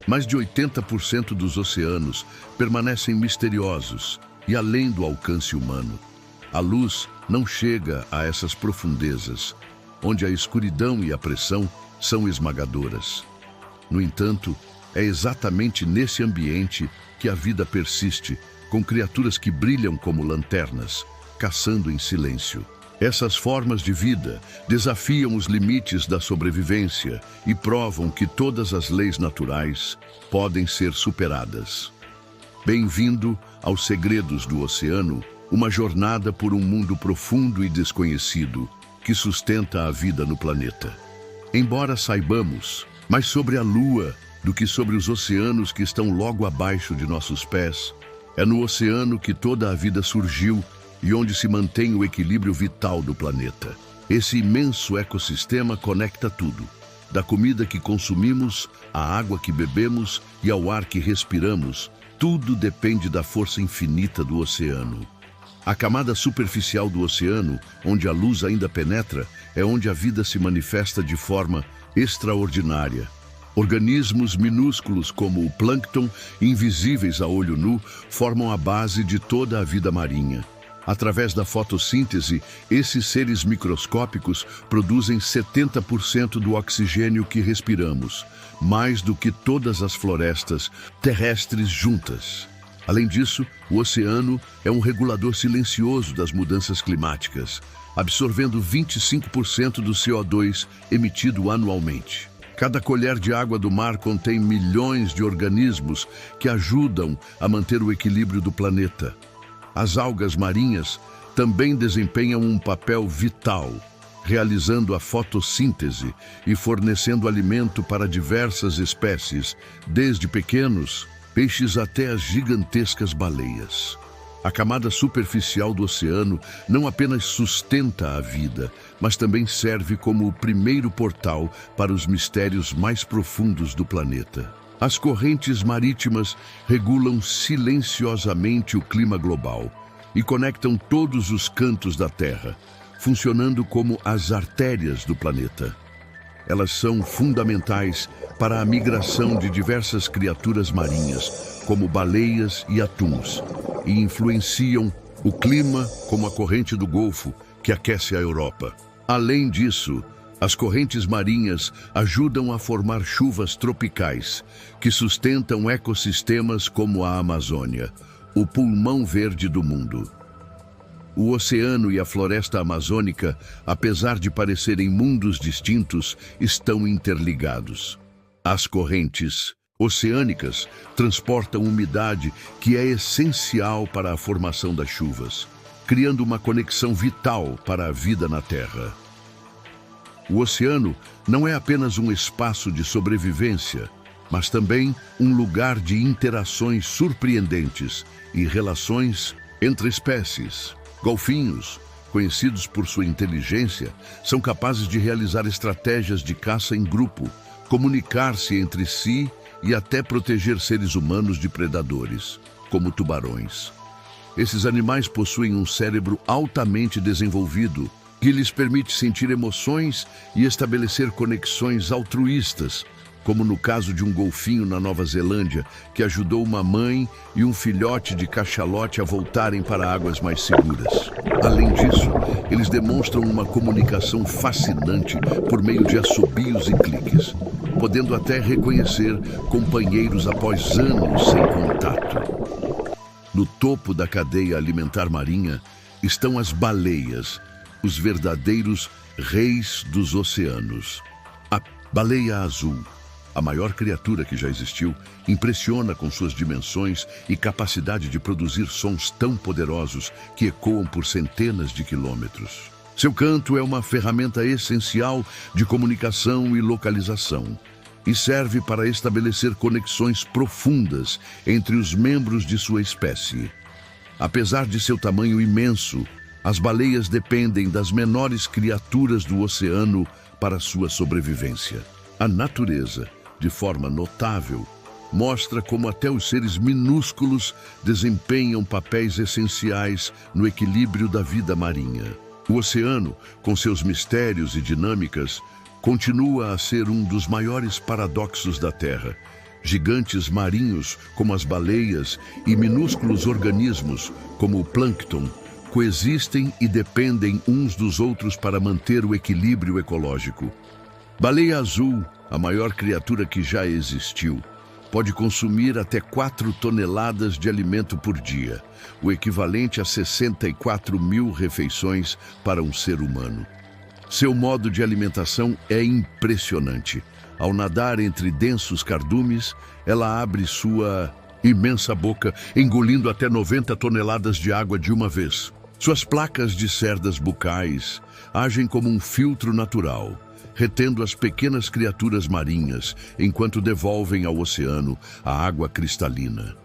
Mais de 80% dos oceanos permanecem misteriosos e além do alcance humano. A luz não chega a essas profundezas, onde a escuridão e a pressão são esmagadoras. No entanto, é exatamente nesse ambiente que a vida persiste, com criaturas que brilham como lanternas, caçando em silêncio. Essas formas de vida desafiam os limites da sobrevivência e provam que todas as leis naturais podem ser superadas. Bem-vindo aos Segredos do Oceano, uma jornada por um mundo profundo e desconhecido que sustenta a vida no planeta. Embora saibamos mais sobre a Lua do que sobre os oceanos que estão logo abaixo de nossos pés, é no oceano que toda a vida surgiu e onde se mantém o equilíbrio vital do planeta. Esse imenso ecossistema conecta tudo, da comida que consumimos, à água que bebemos e ao ar que respiramos. Tudo depende da força infinita do oceano. A camada superficial do oceano, onde a luz ainda penetra, é onde a vida se manifesta de forma extraordinária. Organismos minúsculos como o plâncton, invisíveis a olho nu, formam a base de toda a vida marinha. Através da fotossíntese, esses seres microscópicos produzem 70% do oxigênio que respiramos, mais do que todas as florestas terrestres juntas. Além disso, o oceano é um regulador silencioso das mudanças climáticas, absorvendo 25% do CO2 emitido anualmente. Cada colher de água do mar contém milhões de organismos que ajudam a manter o equilíbrio do planeta. As algas marinhas também desempenham um papel vital, realizando a fotossíntese e fornecendo alimento para diversas espécies, desde pequenos peixes até as gigantescas baleias. A camada superficial do oceano não apenas sustenta a vida, mas também serve como o primeiro portal para os mistérios mais profundos do planeta. As correntes marítimas regulam silenciosamente o clima global e conectam todos os cantos da Terra, funcionando como as artérias do planeta. Elas são fundamentais para a migração de diversas criaturas marinhas, como baleias e atuns, e influenciam o clima como a corrente do Golfo, que aquece a Europa. Além disso, as correntes marinhas ajudam a formar chuvas tropicais, que sustentam ecossistemas como a Amazônia, o pulmão verde do mundo. O oceano e a floresta amazônica, apesar de parecerem mundos distintos, estão interligados. As correntes oceânicas transportam umidade que é essencial para a formação das chuvas, criando uma conexão vital para a vida na Terra. O oceano não é apenas um espaço de sobrevivência, mas também um lugar de interações surpreendentes e relações entre espécies. Golfinhos, conhecidos por sua inteligência, são capazes de realizar estratégias de caça em grupo, comunicar-se entre si e até proteger seres humanos de predadores, como tubarões. Esses animais possuem um cérebro altamente desenvolvido, que lhes permite sentir emoções e estabelecer conexões altruístas, como no caso de um golfinho na Nova Zelândia, que ajudou uma mãe e um filhote de cachalote a voltarem para águas mais seguras. Além disso, eles demonstram uma comunicação fascinante por meio de assobios e cliques, podendo até reconhecer companheiros após anos sem contato. No topo da cadeia alimentar marinha estão as baleias, os verdadeiros reis dos oceanos. A baleia azul, a maior criatura que já existiu, impressiona com suas dimensões e capacidade de produzir sons tão poderosos que ecoam por centenas de quilômetros. Seu canto é uma ferramenta essencial de comunicação e localização e serve para estabelecer conexões profundas entre os membros de sua espécie. Apesar de seu tamanho imenso, as baleias dependem das menores criaturas do oceano para sua sobrevivência. A natureza, de forma notável, mostra como até os seres minúsculos desempenham papéis essenciais no equilíbrio da vida marinha. O oceano, com seus mistérios e dinâmicas, continua a ser um dos maiores paradoxos da Terra, Gigantes marinhos, como as baleias, e minúsculos organismos, como o plâncton, coexistem e dependem uns dos outros para manter o equilíbrio ecológico. Baleia azul, a maior criatura que já existiu, pode consumir até 4 toneladas de alimento por dia, o equivalente a 64 mil refeições para um ser humano. Seu modo de alimentação é impressionante. Ao nadar entre densos cardumes, ela abre sua imensa boca, engolindo até 90 toneladas de água de uma vez. Suas placas de cerdas bucais agem como um filtro natural, retendo as pequenas criaturas marinhas enquanto devolvem ao oceano a água cristalina.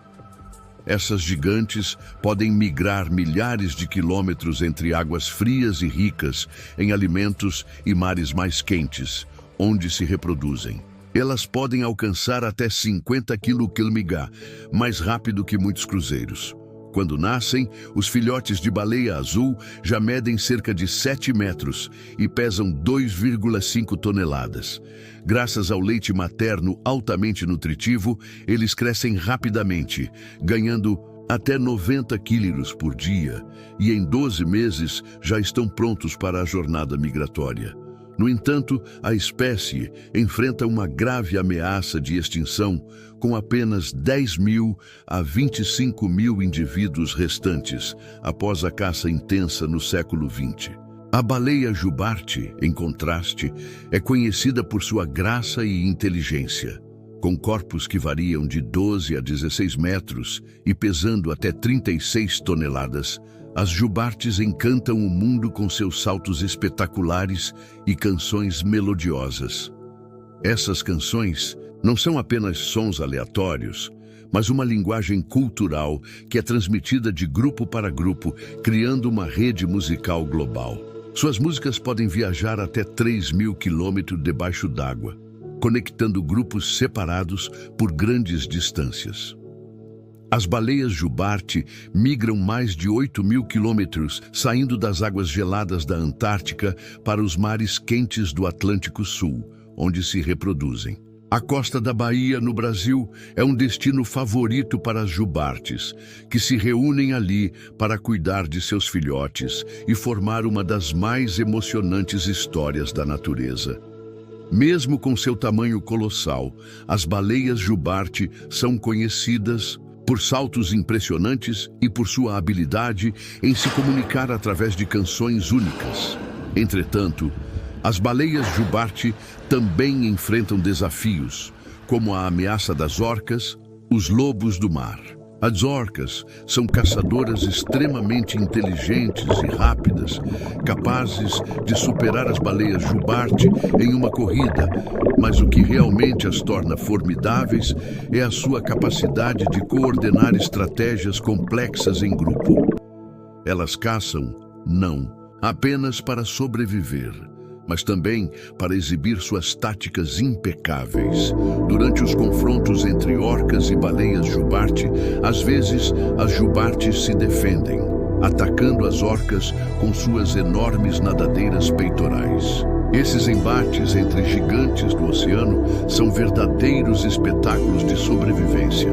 Essas gigantes podem migrar milhares de quilômetros entre águas frias e ricas em alimentos e mares mais quentes, onde se reproduzem. Elas podem alcançar até 50 km, mais rápido que muitos cruzeiros. Quando nascem, os filhotes de baleia azul já medem cerca de 7 metros e pesam 2,5 toneladas. Graças ao leite materno altamente nutritivo, eles crescem rapidamente, ganhando até 90 quilos por dia, e em 12 meses já estão prontos para a jornada migratória. No entanto, a espécie enfrenta uma grave ameaça de extinção, com apenas 10 mil a 25 mil indivíduos restantes após a caça intensa no século XX. A baleia jubarte, em contraste, é conhecida por sua graça e inteligência. Com corpos que variam de 12 a 16 metros e pesando até 36 toneladas, as jubartes encantam o mundo com seus saltos espetaculares e canções melodiosas. Essas canções não são apenas sons aleatórios, mas uma linguagem cultural que é transmitida de grupo para grupo, criando uma rede musical global. Suas músicas podem viajar até 3.000 quilômetros debaixo d'água, conectando grupos separados por grandes distâncias. As baleias jubarte migram mais de 8.000 quilômetros, saindo das águas geladas da Antártica para os mares quentes do Atlântico Sul, onde se reproduzem. A costa da Bahia, no Brasil, é um destino favorito para as jubartes, que se reúnem ali para cuidar de seus filhotes e formar uma das mais emocionantes histórias da natureza. Mesmo com seu tamanho colossal, as baleias jubarte são conhecidas por saltos impressionantes e por sua habilidade em se comunicar através de canções únicas. Entretanto, as baleias jubarte também enfrentam desafios, como a ameaça das orcas, os lobos do mar. As orcas são caçadoras extremamente inteligentes e rápidas, capazes de superar as baleias jubarte em uma corrida, mas o que realmente as torna formidáveis é a sua capacidade de coordenar estratégias complexas em grupo. Elas caçam, não apenas para sobreviver, mas também para exibir suas táticas impecáveis. Durante os confrontos entre orcas e baleias jubarte, às vezes as jubartes se defendem, atacando as orcas com suas enormes nadadeiras peitorais. Esses embates entre gigantes do oceano são verdadeiros espetáculos de sobrevivência,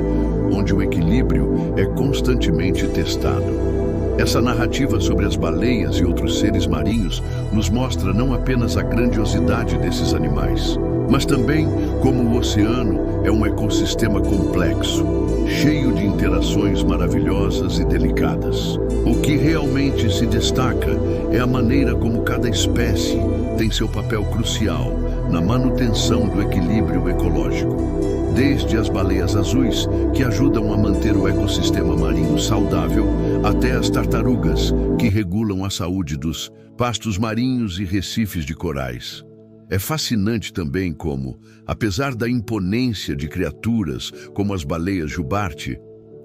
onde o equilíbrio é constantemente testado. Essa narrativa sobre as baleias e outros seres marinhos nos mostra não apenas a grandiosidade desses animais, mas também como o oceano é um ecossistema complexo, cheio de interações maravilhosas e delicadas. O que realmente se destaca é a maneira como cada espécie tem seu papel crucial na manutenção do equilíbrio ecológico. Desde as baleias azuis, que ajudam a manter o ecossistema marinho saudável, até as tartarugas, que regulam a saúde dos pastos marinhos e recifes de corais. É fascinante também como, apesar da imponência de criaturas como as baleias jubarte,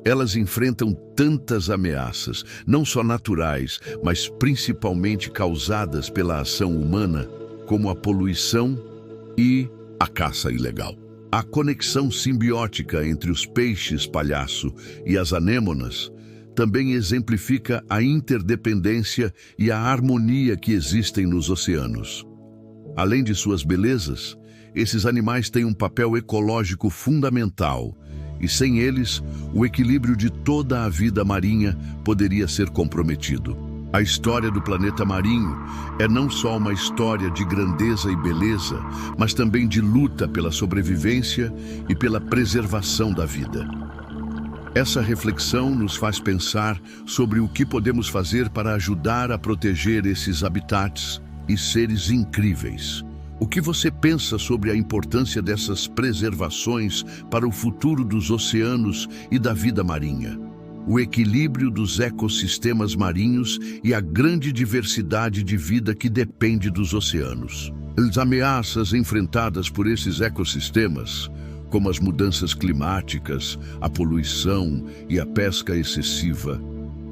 elas enfrentam tantas ameaças, não só naturais, mas principalmente causadas pela ação humana, como a poluição e a caça ilegal. A conexão simbiótica entre os peixes palhaço e as anêmonas também exemplifica a interdependência e a harmonia que existem nos oceanos. Além de suas belezas, esses animais têm um papel ecológico fundamental, e sem eles, o equilíbrio de toda a vida marinha poderia ser comprometido. A história do planeta marinho é não só uma história de grandeza e beleza, mas também de luta pela sobrevivência e pela preservação da vida. Essa reflexão nos faz pensar sobre o que podemos fazer para ajudar a proteger esses habitats e seres incríveis. O que você pensa sobre a importância dessas preservações para o futuro dos oceanos e da vida marinha? O equilíbrio dos ecossistemas marinhos e a grande diversidade de vida que depende dos oceanos. As ameaças enfrentadas por esses ecossistemas, como as mudanças climáticas, a poluição e a pesca excessiva,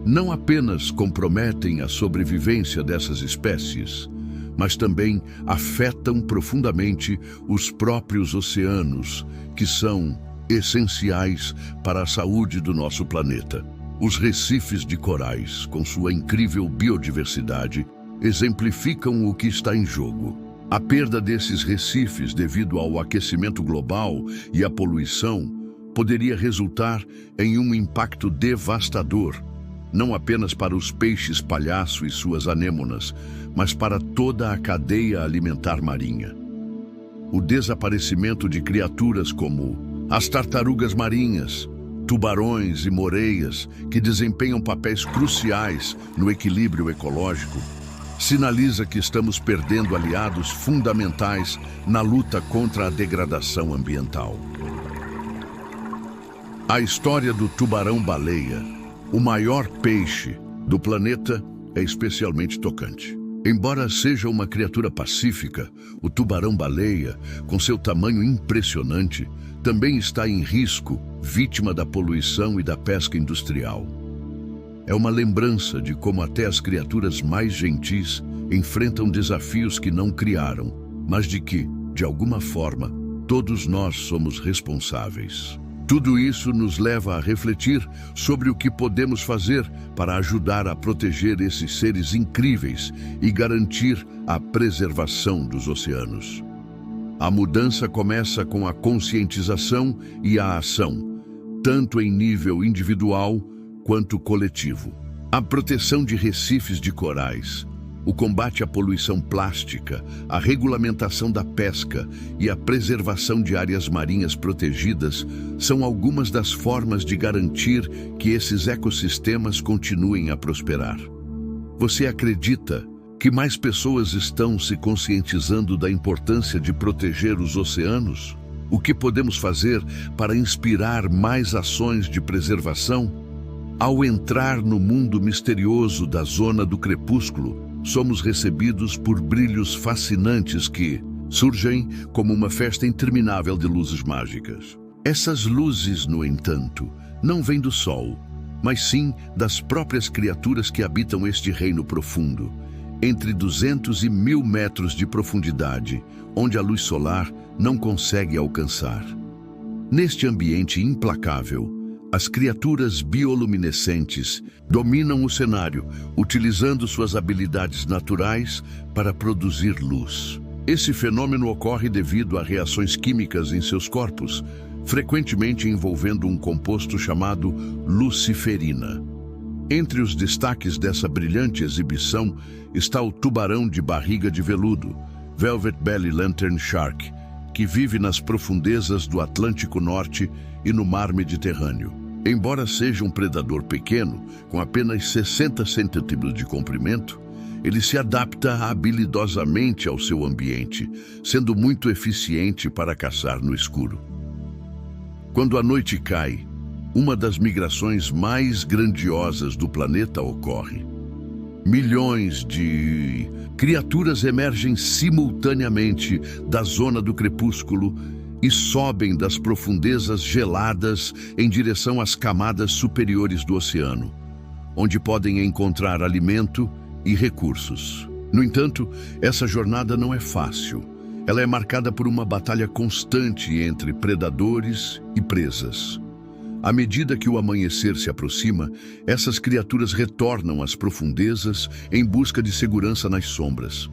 não apenas comprometem a sobrevivência dessas espécies, mas também afetam profundamente os próprios oceanos, que são essenciais para a saúde do nosso planeta. Os recifes de corais, com sua incrível biodiversidade, exemplificam o que está em jogo. A perda desses recifes devido ao aquecimento global e à poluição poderia resultar em um impacto devastador, não apenas para os peixes palhaço e suas anêmonas, mas para toda a cadeia alimentar marinha. O desaparecimento de criaturas como as tartarugas marinhas, tubarões e moreias, que desempenham papéis cruciais no equilíbrio ecológico, sinaliza que estamos perdendo aliados fundamentais na luta contra a degradação ambiental. A história do tubarão-baleia, o maior peixe do planeta, é especialmente tocante. Embora seja uma criatura pacífica, o tubarão-baleia, com seu tamanho impressionante, também está em risco, vítima da poluição e da pesca industrial. É uma lembrança de como até as criaturas mais gentis enfrentam desafios que não criaram, mas de que, de alguma forma, todos nós somos responsáveis. Tudo isso nos leva a refletir sobre o que podemos fazer para ajudar a proteger esses seres incríveis e garantir a preservação dos oceanos. A mudança começa com a conscientização e a ação, tanto em nível individual quanto coletivo. A proteção de recifes de corais, o combate à poluição plástica, a regulamentação da pesca e a preservação de áreas marinhas protegidas são algumas das formas de garantir que esses ecossistemas continuem a prosperar. Você acredita que mais pessoas estão se conscientizando da importância de proteger os oceanos? O que podemos fazer para inspirar mais ações de preservação? Ao entrar no mundo misterioso da zona do crepúsculo, somos recebidos por brilhos fascinantes que surgem como uma festa interminável de luzes mágicas. Essas luzes, no entanto, não vêm do sol, mas sim das próprias criaturas que habitam este reino profundo, entre 200 e 1000 metros de profundidade, onde a luz solar não consegue alcançar. Neste ambiente implacável, as criaturas bioluminescentes dominam o cenário, utilizando suas habilidades naturais para produzir luz. Esse fenômeno ocorre devido a reações químicas em seus corpos, frequentemente envolvendo um composto chamado luciferina. Entre os destaques dessa brilhante exibição está o tubarão de barriga de veludo, Velvet Belly Lantern Shark, que vive nas profundezas do Atlântico Norte e no Mar Mediterrâneo. Embora seja um predador pequeno, com apenas 60 centímetros de comprimento, ele se adapta habilidosamente ao seu ambiente, sendo muito eficiente para caçar no escuro. Quando a noite cai, uma das migrações mais grandiosas do planeta ocorre. Milhões de criaturas emergem simultaneamente da zona do crepúsculo e sobem das profundezas geladas em direção às camadas superiores do oceano, onde podem encontrar alimento e recursos. No entanto, essa jornada não é fácil. Ela é marcada por uma batalha constante entre predadores e presas. À medida que o amanhecer se aproxima, essas criaturas retornam às profundezas em busca de segurança nas sombras.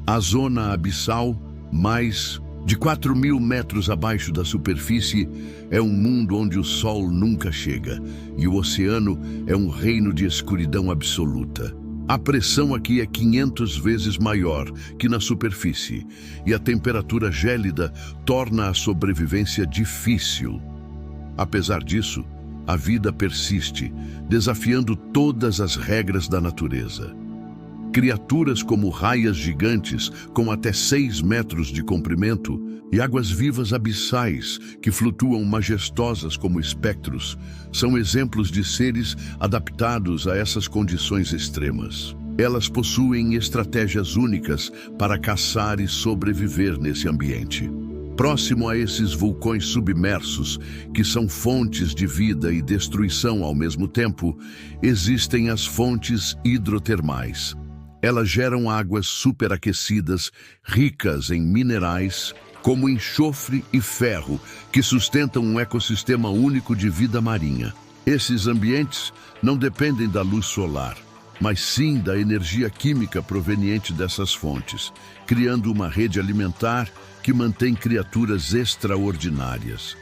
A zona abissal mais De 4.000 metros abaixo da superfície, é um mundo onde o sol nunca chega, e o oceano é um reino de escuridão absoluta. A pressão aqui é 500 vezes maior que na superfície, e a temperatura gélida torna a sobrevivência difícil. Apesar disso, a vida persiste, desafiando todas as regras da natureza. Criaturas como raias gigantes, com até 6 metros de comprimento, e águas-vivas abissais, que flutuam majestosas como espectros, são exemplos de seres adaptados a essas condições extremas. Elas possuem estratégias únicas para caçar e sobreviver nesse ambiente. Próximo a esses vulcões submersos, que são fontes de vida e destruição ao mesmo tempo, existem as fontes hidrotermais. Elas geram águas superaquecidas, ricas em minerais, como enxofre e ferro, que sustentam um ecossistema único de vida marinha. Esses ambientes não dependem da luz solar, mas sim da energia química proveniente dessas fontes, criando uma rede alimentar que mantém criaturas extraordinárias.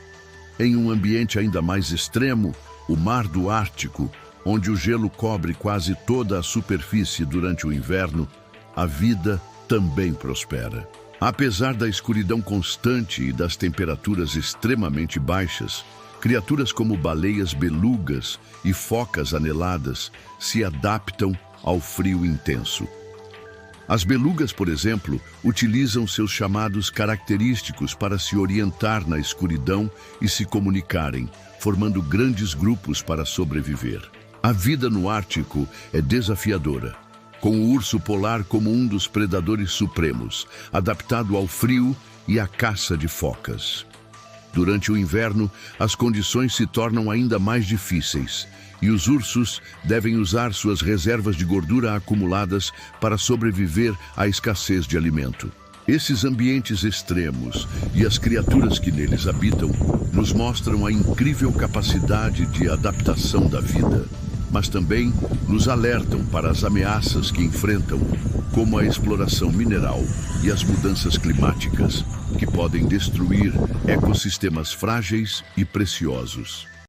Em um ambiente ainda mais extremo, o Mar do Ártico, onde o gelo cobre quase toda a superfície durante o inverno, a vida também prospera. Apesar da escuridão constante e das temperaturas extremamente baixas, criaturas como baleias belugas e focas aneladas se adaptam ao frio intenso. As belugas, por exemplo, utilizam seus chamados característicos para se orientar na escuridão e se comunicarem, formando grandes grupos para sobreviver. A vida no Ártico é desafiadora, com o urso polar como um dos predadores supremos, adaptado ao frio e à caça de focas. Durante o inverno, as condições se tornam ainda mais difíceis, e os ursos devem usar suas reservas de gordura acumuladas para sobreviver à escassez de alimento. Esses ambientes extremos e as criaturas que neles habitam nos mostram a incrível capacidade de adaptação da vida, mas também nos alertam para as ameaças que enfrentam, como a exploração mineral e as mudanças climáticas, que podem destruir ecossistemas frágeis e preciosos.